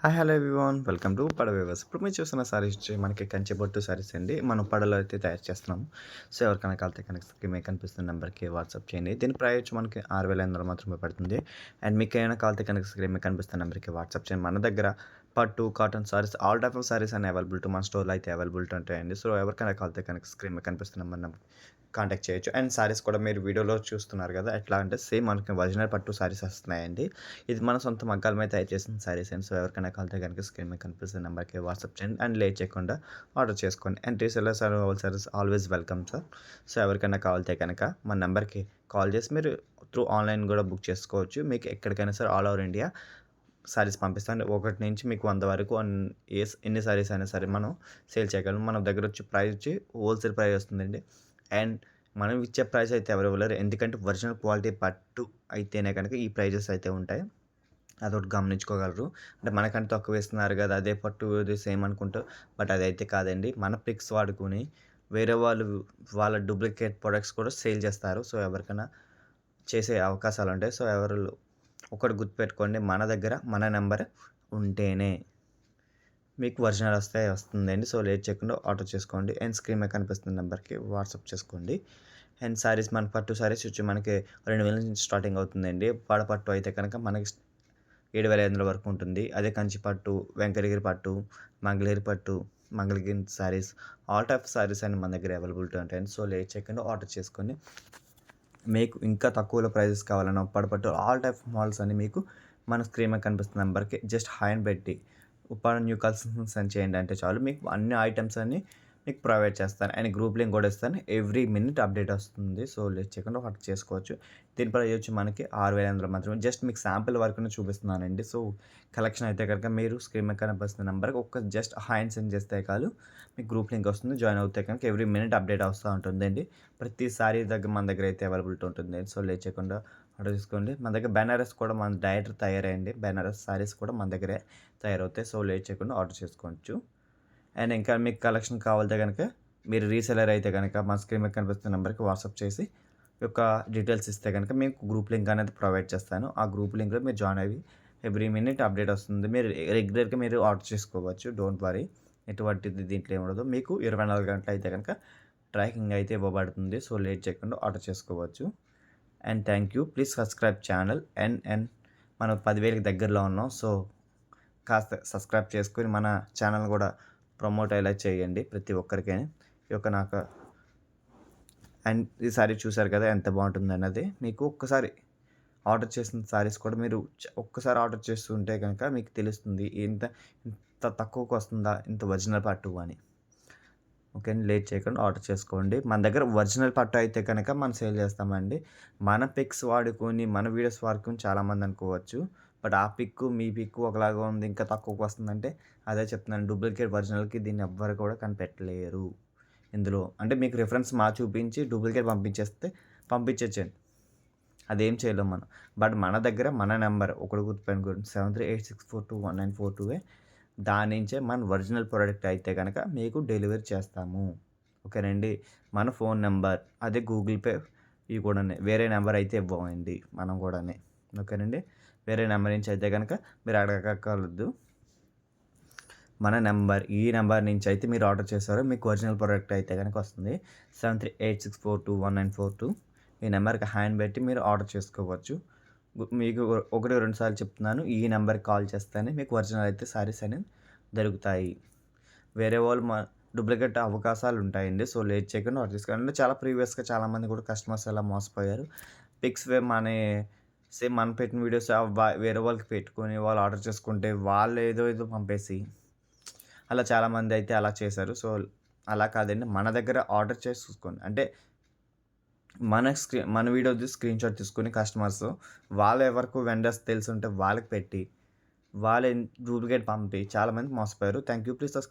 Hi hello everyone welcome to పడ viewers. ఇప్పుడు మీరు చూస్తున్న సారీస్ వచ్చి మనకి కంచి పట్టు సారీస్ అండి. మనం పడలో అయితే తయారు చేస్తున్నాము. సో ఎవరికైనా కావాలంటే కనుక మీకు కనిపిస్తున్న నెంబర్కి వాట్సాప్ చేయండి. దీని ప్రైస్ వచ్చి మనకి 6,500 మాత్రమే పడుతుంది. అండ్ మీకు ఏమైనా కావాలంటే కనుక మీకు కనిపిస్తున్న నెంబర్కి వాట్సాప్ చేయండి. మన దగ్గర పట్టు, cotton saris, all type of saris అన్ని అవైలబిలిటీ మన స్టోర్లో అయితే అవైలబిలిటీ ఉంటాయండి. సో ఎవరికైనా కావాలంటే కనుక స్క్రీన్ మీద కనిపిస్తున్న నెంబర్ కాంటాక్ట్ చేయొచ్చు. అండ్ సారీస్ కూడా మీరు వీడియోలో చూస్తున్నారు కదా, ఎట్లా అంటే సేమ్ మనకి ఒరిజినల్ పట్టు సారీస్ వస్తున్నాయండి. ఇది మన సొంత మగ్గాల మీద తయారు చేసిన సారీస్ అండి. సో ఎవరికైనా కావాలంటే కనుక స్క్రీన్ మీద కనిపిస్తున్న నెంబర్కి వాట్సాప్ చేయండి. అండ్ లేట్ చేయకుండా ఆర్డర్ చేసుకోండి. And resellers and wholesalers always welcome sir. So ఎవరికైనా కావాలంటే కనుక మన నెంబర్కి కాల్ చేసి మీరు త్రూ ఆన్లైన్ కూడా బుక్ చేసుకోవచ్చు. మీకు ఎక్కడికైనా సరే ఆల్ ఓవర్ ఇండియా సారీస్ పంపిస్తాను. 1 నుంచి మీకు 100 వరకు ఎన్ని సారీస్ అయినా సరే మనం సేల్ చేయగలం. మన దగ్గర వచ్చి ప్రైస్ వచ్చి హోల్సేల్ ప్రైస్ వస్తుందండి. అండ్ మనం ఇచ్చే ప్రైస్ అయితే ఎవరు ఇవ్వలేరు. ఎందుకంటే ఒరిజినల్ క్వాలిటీ పట్టు అయితేనే కనుక ఈ ప్రైజెస్ అయితే ఉంటాయి. అదొకటి గమనించుకోగలరు. అంటే మనకంటే తక్కువ ఇస్తున్నారు కదా, అదే పట్టు ఇది సేమ్ అనుకుంటారు. బట్ అదైతే కాదండి. మన పిక్స్ వాడుకొని వేరే వాళ్ళు వాళ్ళ డూప్లికేట్ ప్రొడక్ట్స్ కూడా సేల్ చేస్తారు. సో ఎవరికైనా చేసే అవకాశాలు ఉంటాయి. సో ఎవరు ఒకటి గుర్తుపెట్టుకోండి, మన దగ్గర మన నెంబర్ ఉంటేనే మీకు ఒరిజినల్ వస్తుందండి. సో లేట్ చేయకుండా ఆర్డర్ చేసుకోండి. అండ్ స్క్రీన్ మీద కనిపిస్తున్న నెంబర్కి వాట్సాప్ చేసుకోండి. అండ్ సారీస్ మన పట్టు సారీస్ వచ్చి మనకి 2,000 నుంచి స్టార్టింగ్ అవుతుందండి. పట్టు అయితే కనుక మనకి 7,500 వరకు ఉంటుంది. అదే కంచి పట్టు, వెంకటగిరి పట్టు, మంగళగిరి పట్టు, మంగళగిరి సారీస్, ఆల్ టైప్ సారీస్ అని మన దగ్గర అవైలబిలిటీ ఉంటాయండి. సో లేట్ చేయకుండా ఆర్డర్ చేసుకోండి. మీకు ఇంకా తక్కువలో ప్రైజెస్ కావాలన్నా పట్టు ఆల్ టైప్ మోడల్స్ అన్ని మీకు మన స్క్రీన్ మీద కనిపిస్తున్న నెంబర్కి జస్ట్ హాయ్ అని పెట్టి ఉప్పాడ న్యూ కలెక్షన్స్ సెండ్ చేయండి అంటే చాలు. మీకు అన్ని ఐటమ్స్ అన్ని మీకు ప్రొవైడ్ చేస్తాను. అండ్ గ్రూప్ లింక్ కూడా ఇస్తాను. ఎవ్రీ మినిట్ అప్డేట్ వస్తుంది. సో లేట్ చేయకుండా వర్క్ చేసుకోవచ్చు. దీని ప్రైస్ వచ్చి మనకి 6,500 మాత్రమే. జస్ట్ మీకు శాంపిల్ వరకు చూపిస్తున్నానండి. సో కలెక్షన్ అయితే కనుక మీరు స్క్రీన్ మీద కనిపిస్తున్న నెంబర్కి జస్ట్ హాయ్ అని సెండ్ చేస్తే చాలు మీకు గ్రూప్ లింక్ వస్తుంది. జాయిన్ అవుతే కనుక ఎవ్రీ మినిట్ అప్డేట్ వస్తూ ఉంటుందండి. ప్రతిసారి మన దగ్గర అయితే అవైలబిలిటీ ఉంటుంది. సో లేట్ చేయకుండా ఆర్డర్ చేసుకోండి. మన దగ్గర బెనారస్ కూడా మన డైరెక్ట్ తయారయ్యండి. బెనారస్ సారీస్ కూడా మన దగ్గరే తయారవుతాయి. సో లేట్ చేయకుండా ఆర్డర్ చేసుకోవచ్చు. అండ్ ఇంకా మీకు కలెక్షన్ కావాలంటే కనుక మీరు రీసెలర్ అయితే కనుక మా స్క్రీన్ మీద కనిపిస్తున్న నెంబర్కి వాట్సాప్ చేసి యొక్క డీటెయిల్స్ ఇస్తే కనుక మీకు గ్రూప్ లింక్ అనేది ప్రొవైడ్ చేస్తాను. ఆ గ్రూప్ లింక్లో మీరు జాయిన్ అయ్యి ఎవ్రీ మినిట్ అప్డేట్ వస్తుంది. మీరు రెగ్యులర్గా మీరు ఆర్డర్ చేసుకోవచ్చు. డోంట్ వరీ, ఎటువంటిది దీంట్లో ఏముండదు. మీకు 24 గంటలు అయితే కనుక ట్రాకింగ్ అయితే ఇవ్వబడుతుంది. సో లేట్ చేయకుండా ఆర్డర్ చేసుకోవచ్చు. And thank you. Please subscribe channel. And మనం 10,000కి దగ్గరలో ఉన్నాం. సో కాస్త సబ్స్క్రైబ్ చేసుకొని మన ఛానల్ కూడా ప్రమోట్ అయ్యేలా చేయండి ప్రతి ఒక్కరికి. ఈ యొక్క నాకు అండ్ ఈ సారీ చూసారు కదా ఎంత బాగుంటుంది అన్నది. మీకు ఒక్కసారి ఆర్డర్ చేసిన సారీస్ కూడా మీరు ఒక్కసారి ఆర్డర్ చేస్తుంటే కనుక మీకు తెలుస్తుంది ఇంత ఇంత తక్కువకు వస్తుందా ఇంత ఒరిజినల్ పట్టు అని. ఓకే, లేట్ చేయకుండా ఆర్డర్ చేసుకోండి. మన దగ్గర ఒరిజినల్ పట్టు అయితే కనుక మనం సేల్ చేస్తామండి. మన పిక్స్ వాడుకొని మన వీడియోస్ వాడుకొని చాలామంది అనుకోవచ్చు. బట్ ఆ పిక్ మీ పిక్ ఒకలాగా ఉంది, ఇంకా తక్కువకు వస్తుందంటే అదే చెప్తున్నాను. డూప్లికేట్ ఒరిజినల్కి దీన్ని ఎవ్వరు కూడా కనిపెట్టలేరు ఇందులో. అంటే మీకు రిఫరెన్స్ చూపించి డూప్లికేట్ పంపించచ్చండి. అదేం చేయలేం మనం. బట్ మన దగ్గర మన నెంబర్ ఒకటి గుర్తుపెట్టుకోండి, 7386421942. దాని నుంచే మన ఒరిజినల్ ప్రోడక్ట్ అయితే కనుక మీకు డెలివరీ చేస్తాము. ఓకేనండి. మన ఫోన్ నెంబర్ అదే గూగుల్ పే ఇవి కూడా వేరే నెంబర్ అయితే ఇవ్వమండి మనం కూడా. ఓకేనండి. వేరే నెంబర్ నుంచి అయితే కనుక మీరు అడగక్కర్లేదు. మన నెంబర్ ఈ నెంబర్ నుంచి అయితే మీరు ఆర్డర్ చేస్తారో మీకు ఒరిజినల్ ప్రోడక్ట్ అయితే కనుక వస్తుంది. 7386421942 ఈ నెంబర్కి హ్యాండ్ పెట్టి మీరు ఆర్డర్ చేసుకోవచ్చు. మీకు 1-2 సార్లు చెప్తున్నాను, ఈ నెంబర్కి కాల్ చేస్తేనే మీకు ఒరిజినల్ అయితే సారీస్ అనేవి దొరుకుతాయి. వేరే వాళ్ళు డూప్లికేట్ అవకాశాలు ఉంటాయండి. సో లేట్ చేయకుండా ఆర్డర్ చేసుకోండి. చాలా ప్రీవియస్గా చాలామంది కూడా కస్టమర్స్ అలా మోసపోయారు. పిక్స్ సేమ్ మనం పెట్టిన వీడియోస్ వేరే వాళ్ళకి పెట్టుకొని వాళ్ళు ఆర్డర్ చేసుకుంటే వాళ్ళు ఏదో పంపేసి అలా చాలామంది అయితే అలా చేశారు. సో అలా కాదండి, మన దగ్గర ఆర్డర్ చేసి చూసుకోండి. అంటే మన వీడియోది స్క్రీన్‌షాట్ తీసుకొని కస్టమర్స్ వాళ్ళు ఎవరికి వెండర్స్ తెలిసుంటే వాళ్ళకి పెట్టి వాళ్ళే డూప్లికేట్ పంపి చాలామంది మోసపోయారు. Thank you. Please subscribe.